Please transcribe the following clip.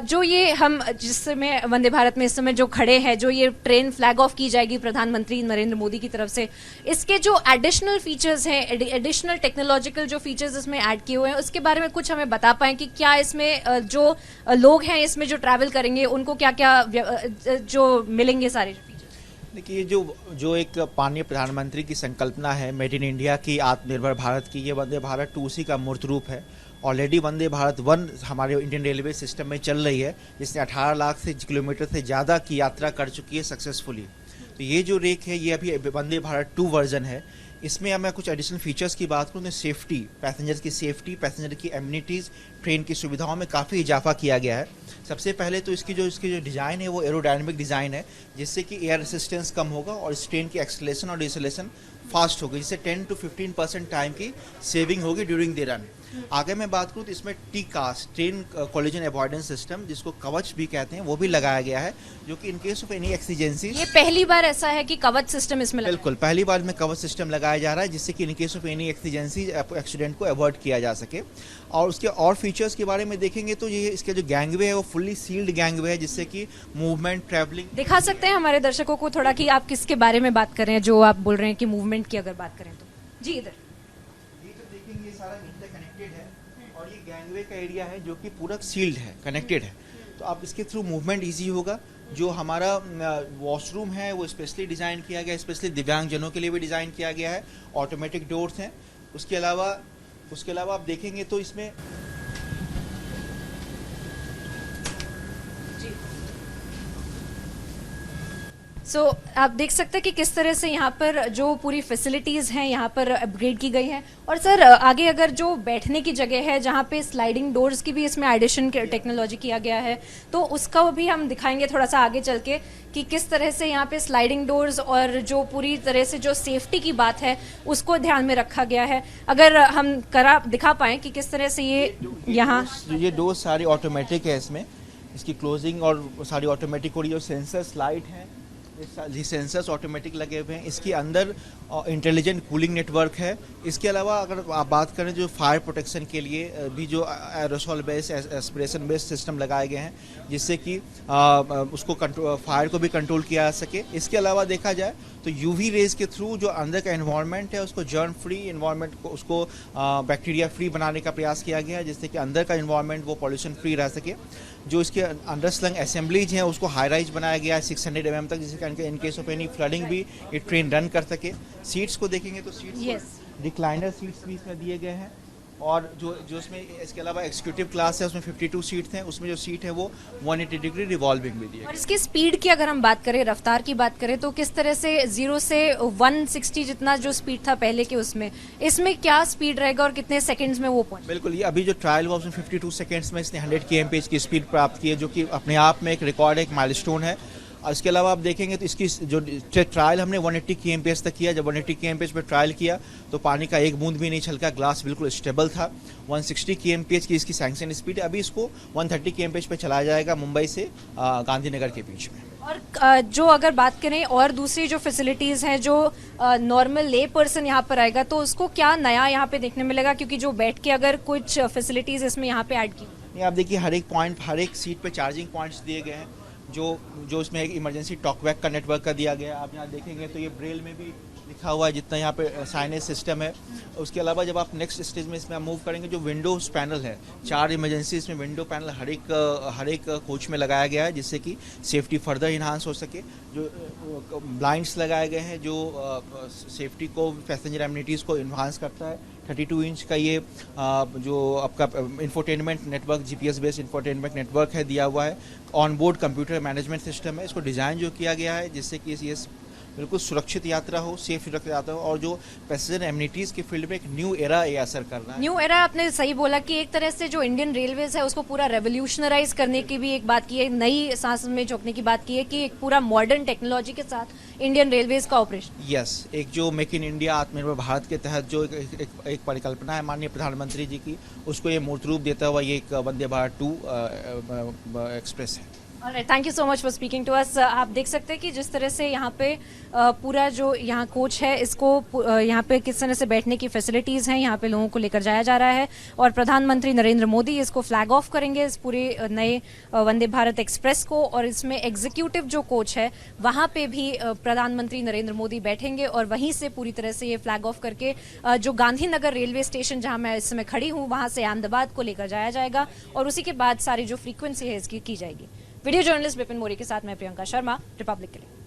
जो ये हम जिस समय वंदे भारत में इस समय जो खड़े हैं, जो ये ट्रेन फ्लैग ऑफ की जाएगी प्रधानमंत्री नरेंद्र मोदी की तरफ से, इसके जो एडिशनल फीचर्स हैं, एडिशनल टेक्नोलॉजिकल जो फीचर्स इसमें ऐड किए हुए हैं, उसके बारे में कुछ हमें बता पाएं कि क्या इसमें जो लोग हैं इसमें जो ट्रैवल करेंगे उनको क्या क्या जो मिलेंगे सारे फीचर्स। देखिए, जो एक माननीय प्रधानमंत्री की संकल्पना है मेड इन इंडिया की, आत्मनिर्भर भारत की, ये वंदे भारत 2 उसी का मूर्त रूप है। ऑलरेडी वंदे भारत 1 हमारे इंडियन रेलवे सिस्टम में चल रही है, जिसने 18 लाख से किलोमीटर से ज़्यादा की यात्रा कर चुकी है सक्सेसफुली। तो ये जो रेक है, ये अभी वंदे भारत 2 वर्जन है। इसमें मैं कुछ एडिशनल फीचर्स की बात करूँ तो सेफ्टी, पैसेंजर्स की सेफ्टी, पैसेंजर की एम्यूनिटीज़, ट्रेन की सुविधाओं में काफ़ी इजाफा किया गया है। सबसे पहले तो इसकी जो डिज़ाइन है वो एरोडायनेमिक डिज़ाइन है, जिससे कि एयर रेसिस्टेंस कम होगा और इस ट्रेन की एक्सेलेरेशन और डिसेलेरेशन फास्ट होगी, जिससे 10 to 15% टाइम की सेविंग होगी ड्यूरिंग द रन। आगे मैं बात करूँ तो इसमें T-cast, train collision avoidance system, जिसको कवच भी कहते हैं, वो भी लगाया गया है, जो कि in case of any exigency, ये पहली बार ऐसा है कि कवच सिस्टम इसमें बिल्कुल पहली बार में कवच सिस्टम लगाया जा रहा है, जिससे कि in case of any exigency accident को अवॉइड किया जा सके। और उसके और फीचर्स के बारे में देखेंगे तो ये इसके जो गैंगवे है वो फुल्ली सील्ड गैंगवे है, जिससे कि मूवमेंट, ट्रैवलिंग। दिखा सकते हैं हमारे दर्शकों को थोड़ा कि आप किसके बारे में बात कर रहे हैं, जो आप बोल रहे हैं कि मूवमेंट की अगर बात करें तो। जी, इधर ये तो देखेंगे, ये सारा इंटरकनेक्टेड है और ये गैंगवे का एरिया है जो कि पूरा सील्ड है, कनेक्टेड है, तो आप इसके थ्रू मूवमेंट ईजी होगा। जो हमारा वॉशरूम है वो स्पेशली डिज़ाइन किया गया, स्पेशली दिव्यांगजनों के लिए भी डिज़ाइन किया गया है, ऑटोमेटिक डोर्स हैं। उसके अलावा आप देखेंगे तो इसमें आप देख सकते हैं कि किस तरह से यहाँ पर जो पूरी फैसिलिटीज़ हैं यहाँ पर अपग्रेड की गई हैं। और सर आगे अगर जो बैठने की जगह है जहाँ पे स्लाइडिंग डोर्स की भी इसमें एडिशन टेक्नोलॉजी किया गया है, तो उसका भी हम दिखाएंगे थोड़ा सा आगे चल के कि किस तरह से यहाँ पे स्लाइडिंग डोर्स और जो पूरी तरह से जो सेफ्टी की बात है उसको ध्यान में रखा गया है। अगर हम दिखा पाएँ कि किस तरह से ये डोर सारी ऑटोमेटिक है, इसमें इसकी क्लोजिंग और सारी ऑटोमेटिक हो रही है। सेंसर स्लाइड है, ये सेंसर्स ऑटोमेटिक लगे हुए हैं। इसके अंदर इंटेलिजेंट कूलिंग नेटवर्क है। इसके अलावा अगर आप बात करें जो फायर प्रोटेक्शन के लिए भी जो aerosol based, aspiration based system लगाए गए हैं, जिससे कि उसको फायर को भी कंट्रोल किया जा सके। इसके अलावा देखा जाए तो यूवी रेज के थ्रू जो अंदर का एनवायरनमेंट है उसको जर्म फ्री एनवायरनमेंट को, उसको बैक्टीरिया फ्री बनाने का प्रयास किया गया है, जिससे कि अंदर का एनवायरनमेंट वो पॉल्यूशन फ्री रह सके। जो इसके अंडर स्लंग असेंबलीज हैं उसको हाई राइज बनाया गया है 600 mm तक, जिससे in case of any flooding भी ये ट्रेन रन कर सके। सीट्स को देखेंगे तो सीट्स रिक्लाइनर सीट्स भी इसमें दिए गए हैं, और जो इसमें इसके अलावा एग्जीक्यूटिव क्लास है उसमें 52 सीट्स हैं, उसमें जो सीट है वो 180 डिग्री रिवॉल्विंग भी दी है। और इसकी स्पीड की अगर हम बात करें, रफ्तार की बात करें, तो किस तरह से 0 से 160 जितना जो स्पीड था पहले के उसमें, इसमें क्या स्पीड रहेगा और कितने सेकंड्स में वो पहुंचे? बिल्कुल, ये अभी जो ट्रायल हुआ उसमें 52 सेकेंड्स में इसने 100 kmph की स्पीड प्राप्त की है, जो कि अपने आप में एक रिकॉर्ड है, एक माइलस्टोन है। और इसके अलावा आप देखेंगे तो इसकी जो ट्रायल हमने 180 kmph तक किया। जब 180 kmph पे ट्रायल किया तो पानी का एक बूंद भी नहीं छलका, ग्लास बिल्कुल स्टेबल था। 160 kmph की इसकी सैंक्शन स्पीड है। अभी इसको 130 kmph पे चलाया जाएगा मुंबई से गांधीनगर के बीच में। और जो अगर बात करें और दूसरी जो फैसिलिटीज़ हैं, जो नॉर्मल ले पर्सन यहाँ पर आएगा तो उसको क्या नया यहाँ पे देखने मिलेगा, क्योंकि जो बैठ के अगर कुछ फैसिलिटीज़ इसमें यहाँ पे ऐड की, आप देखिए हर एक सीट पे चार्जिंग पॉइंट्स दिए गए हैं, जो इसमें एक इमरजेंसी टॉकबैक का नेटवर्क का दिया गया है। आप यहाँ देखेंगे तो ये ब्रेल में भी लिखा हुआ है जितना यहाँ पे साइनेज सिस्टम है। उसके अलावा जब आप नेक्स्ट स्टेज में इसमें मूव करेंगे, जो विंडोज पैनल है, 4 इमरजेंसी इसमें विंडो पैनल हर एक कोच में लगाया गया है, जिससे कि सेफ्टी फर्दर इन्हांस हो सके। जो ब्लाइंड्स लगाए गए हैं जो सेफ्टी को, पैसेंजर एम्यूनिटीज़ को इन्हांस करता है। 32 इंच का ये जो आपका infotainment network, GPS based infotainment network है दिया हुआ है। On board computer management system है। इसको डिज़ाइन जो किया गया है जिससे कि ये बिल्कुल सुरक्षित यात्रा हो, सेफ यात्रा हो, और जो पैसेंजर एम्यूनिटीज़ के फील्ड में एक न्यू एरा ये असर करना है। न्यू एरा आपने सही बोला कि एक तरह से जो इंडियन रेलवेज है उसको पूरा रेवोल्यूशनराइज करने की भी एक बात की है, नई सांस में झोंकने की बात की है कि एक पूरा मॉडर्न टेक्नोलॉजी के साथ इंडियन रेलवेज का ऑपरेशन। यस, एक जो मेक इन इंडिया आत्मनिर्भर भारत के तहत जो एक परिकल्पना है माननीय प्रधानमंत्री जी की, उसको ये मूर्त रूप देता हुआ ये एक वंदे भारत 2 एक्सप्रेस है। Thank you so much for speaking to us. आप देख सकते हैं कि जिस तरह से यहाँ पे पूरा जो यहाँ कोच है इसको यहाँ पे किस तरह से बैठने की फैसिलिटीज़ हैं, यहाँ पे लोगों को लेकर जाया जा रहा है और प्रधानमंत्री नरेंद्र मोदी इसको फ्लैग ऑफ करेंगे इस पूरे नए वंदे भारत एक्सप्रेस को। और इसमें एग्जीक्यूटिव जो कोच है वहाँ पे भी प्रधानमंत्री नरेंद्र मोदी बैठेंगे और वहीं से पूरी तरह से ये फ्लैग ऑफ करके जो गांधीनगर रेलवे स्टेशन जहाँ मैं इस समय खड़ी हूँ वहाँ से अहमदाबाद को लेकर जाया जाएगा और उसी के बाद सारी जो फ्रीक्वेंसी है इसकी की जाएगी। वीडियो जर्नलिस्ट विपिन मोरी के साथ मैं प्रियंका शर्मा, रिपब्लिक के लिए।